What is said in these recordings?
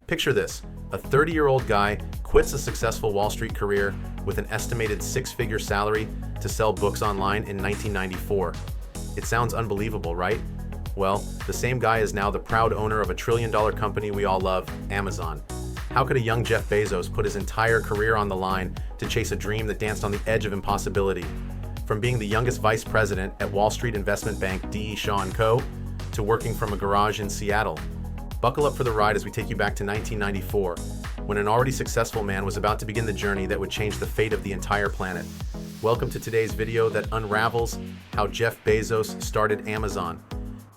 Picture this, a 30-year-old guy quits a successful Wall Street career with an estimated six-figure salary to sell books online in 1994. It sounds unbelievable, right? Well, the same guy is now the proud owner of a trillion-dollar company we all love, Amazon. How could a young Jeff Bezos put his entire career on the line to chase a dream that danced on the edge of impossibility? From being the youngest vice president at Wall Street investment bank D.E. Shaw & Co. to working from a garage in Seattle. Buckle up for the ride as we take you back to 1994, when an already successful man was about to begin the journey that would change the fate of the entire planet. Welcome to today's video that unravels how Jeff Bezos started Amazon.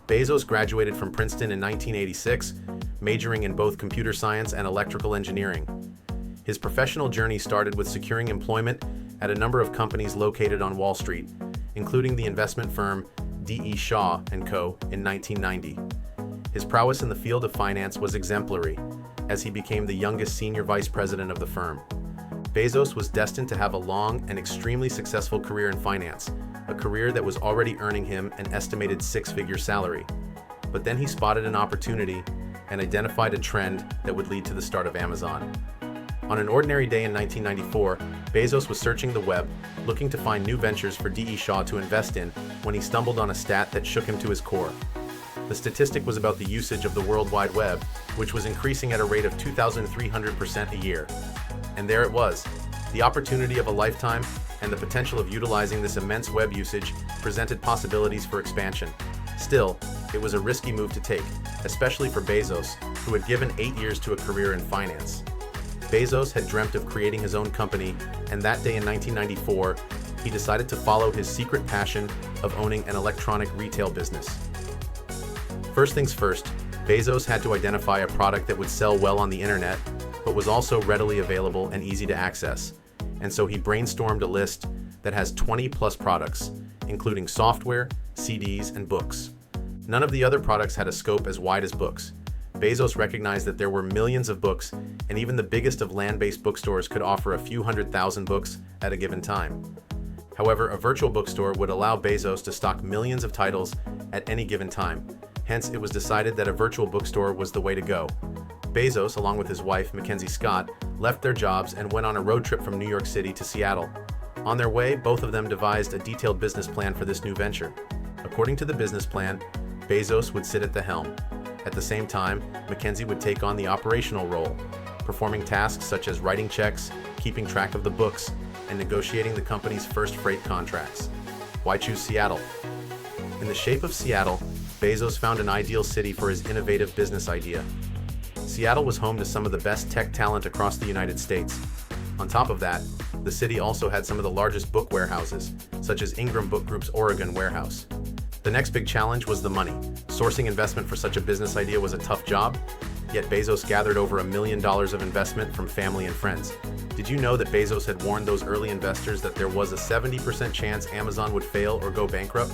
Bezos graduated from Princeton in 1986, majoring in both computer science and electrical engineering. His professional journey started with securing employment at a number of companies located on Wall Street, including the investment firm D.E. Shaw & Co. in 1990. His prowess in the field of finance was exemplary, as he became the youngest senior vice president of the firm. Bezos was destined to have a long and extremely successful career in finance, a career that was already earning him an estimated six-figure salary. But then he spotted an opportunity and identified a trend that would lead to the start of Amazon. On an ordinary day in 1994, Bezos was searching the web, looking to find new ventures for D.E. Shaw to invest in, when he stumbled on a stat that shook him to his core. The statistic was about the usage of the World Wide Web, which was increasing at a rate of 2,300% a year. And there it was. The opportunity of a lifetime and the potential of utilizing this immense web usage presented possibilities for expansion. Still, it was a risky move to take, especially for Bezos, who had given 8 years to a career in finance. Bezos had dreamt of creating his own company, and that day in 1994, he decided to follow his secret passion of owning an electronic retail business. First things first, Bezos had to identify a product that would sell well on the internet, but was also readily available and easy to access. And so he brainstormed a list that has 20+ products, including software, CDs, and books. None of the other products had a scope as wide as books. Bezos recognized that there were millions of books, and even the biggest of land-based bookstores could offer a few 100,000 books at a given time. However, a virtual bookstore would allow Bezos to stock millions of titles at any given time. Hence, it was decided that a virtual bookstore was the way to go. Bezos, along with his wife, Mackenzie Scott, left their jobs and went on a road trip from New York City to Seattle. On their way, both of them devised a detailed business plan for this new venture. According to the business plan, Bezos would sit at the helm. At the same time, Mackenzie would take on the operational role, performing tasks such as writing checks, keeping track of the books, and negotiating the company's first freight contracts. Why choose Seattle? In the shape of Seattle, Bezos found an ideal city for his innovative business idea. Seattle was home to some of the best tech talent across the United States. On top of that, the city also had some of the largest book warehouses, such as Ingram Book Group's Oregon warehouse. The next big challenge was the money. Sourcing investment for such a business idea was a tough job, yet Bezos gathered over $1 million of investment from family and friends. Did you know that Bezos had warned those early investors that there was a 70% chance Amazon would fail or go bankrupt?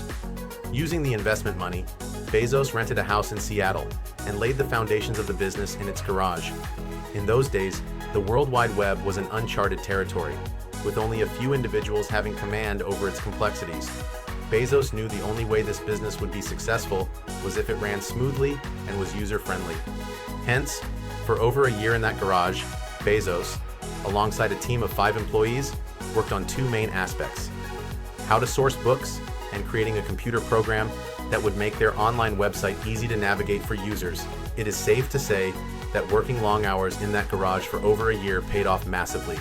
Using the investment money, Bezos rented a house in Seattle and laid the foundations of the business in its garage. In those days, the World Wide Web was an uncharted territory, with only a few individuals having command over its complexities. Bezos knew the only way this business would be successful was if it ran smoothly and was user-friendly. Hence, for over a year in that garage, Bezos, alongside a team of 5 employees, worked on 2 main aspects: how to source books and creating a computer program that would make their online website easy to navigate for users. It is safe to say that working long hours in that garage for over a year paid off massively.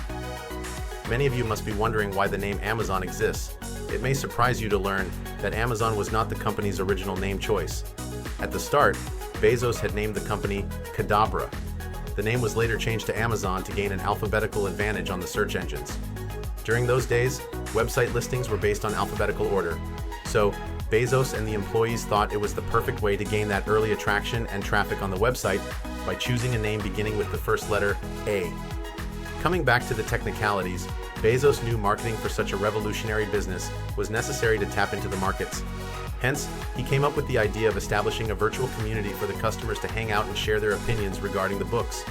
Many of you must be wondering why the name Amazon exists. It may surprise you to learn that Amazon was not the company's original name choice. At the start, Bezos had named the company Cadabra. The name was later changed to Amazon to gain an alphabetical advantage on the search engines. During those days, website listings were based on alphabetical order. So, Bezos and the employees thought it was the perfect way to gain that early attraction and traffic on the website by choosing a name beginning with the first letter A. Coming back to the technicalities, Bezos knew marketing for such a revolutionary business was necessary to tap into the markets. Hence, he came up with the idea of establishing a virtual community for the customers to hang out and share their opinions regarding the books.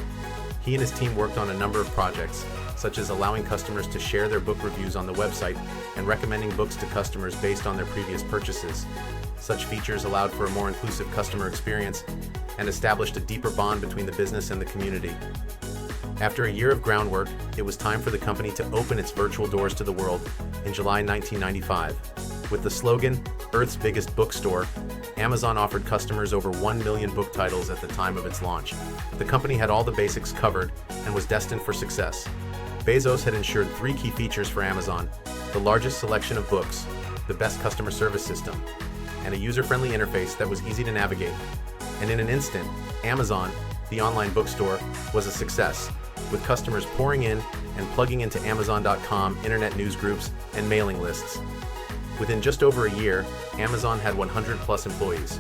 He and his team worked on a number of projects, such as allowing customers to share their book reviews on the website and recommending books to customers based on their previous purchases. Such features allowed for a more inclusive customer experience and established a deeper bond between the business and the community. After a year of groundwork, it was time for the company to open its virtual doors to the world in July 1995. With the slogan, "Earth's Biggest Bookstore," Amazon offered customers over 1 million book titles at the time of its launch. The company had all the basics covered and was destined for success. Bezos had ensured 3 key features for Amazon: the largest selection of books, the best customer service system, and a user-friendly interface that was easy to navigate. And in an instant, Amazon, the online bookstore, was a success, with customers pouring in and plugging into Amazon.com internet news groups and mailing lists. Within just over a year, Amazon had 100+ employees.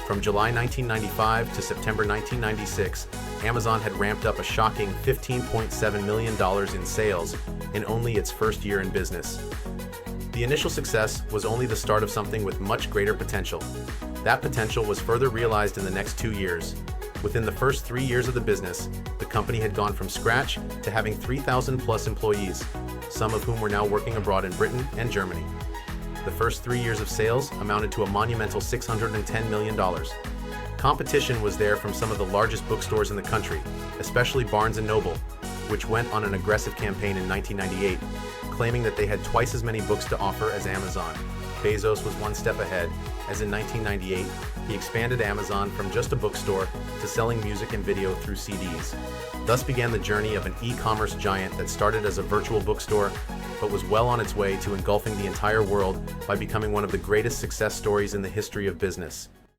From July 1995 to September 1996, Amazon had ramped up a shocking $15.7 million in sales in only its first year in business. The initial success was only the start of something with much greater potential. That potential was further realized in the next 2 years. Within the first 3 years of the business, the company had gone from scratch to having 3,000+ employees, some of whom were now working abroad in Britain and Germany. The first 3 years of sales amounted to a monumental $610 million. Competition was there from some of the largest bookstores in the country, especially Barnes & Noble, which went on an aggressive campaign in 1998, claiming that they had twice as many books to offer as Amazon. Bezos was one step ahead, as in 1998, he expanded Amazon from just a bookstore to selling music and video through CDs. Thus began the journey of an e-commerce giant that started as a virtual bookstore, but was well on its way to engulfing the entire world by becoming one of the greatest success stories in the history of business.